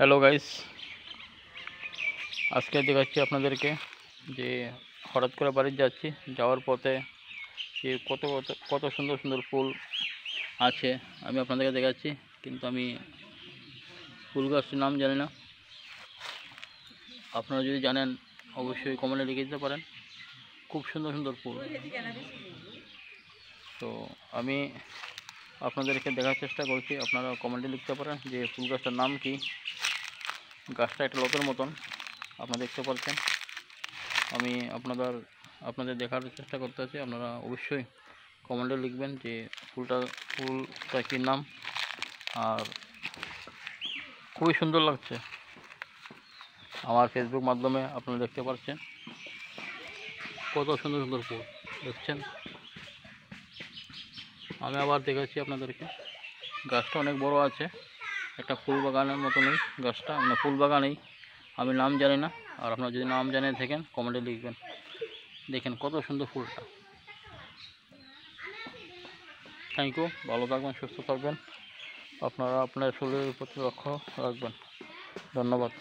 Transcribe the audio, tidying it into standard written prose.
Hello guys, আজকে দেখাচ্ছি আপনাদেরকে যে হঠাৎ করে বাড়ি যাচ্ছি, যাওয়ার পথে যে কত কত কত সুন্দর সুন্দর ফুল আছে আমি আপনাদেরকে দেখাচ্ছি। কিন্তু আমি ফুল গাছটির নাম জানি না, আপনারা যদি জানেন অবশ্যই কমেন্টে লিখে দিতে পারেন। খুব সুন্দর সুন্দর ফুল। তো আমি আপনাদেরকে দেখার চেষ্টা করছি, আপনারা কমেন্টে লিখতে পারেন যে ফুল গাছটার নাম কি। গাছটা একটা লতের মতন আপনারা দেখতে পাচ্ছেন। আমি আপনাদের দেখার চেষ্টা করতেছি, আপনারা অবশ্যই কমেন্টে লিখবেন যে ফুলটা কী নাম। আর খুবই সুন্দর লাগছে, আমার ফেসবুক মাধ্যমে আপনারা দেখতে পাচ্ছেন কত সুন্দর সুন্দর ফুল দেখছেন। আমি আবার দেখাচ্ছি আপনাদেরকে, গাছটা অনেক বড় আছে, একটা ফুল বাগানের মতনই গাছটা, মানে ফুল বাগানেই। আমি নাম জানি না, আর আপনারা যদি নাম জানিয়ে থাকেন কমেন্টে লিখবেন। দেখেন কত সুন্দর ফুলটা। থ্যাংক ইউ, ভালো থাকবেন, সুস্থ থাকবেন, আপনারা আপনার শরীরের প্রতি লক্ষ্য রাখবেন। ধন্যবাদ।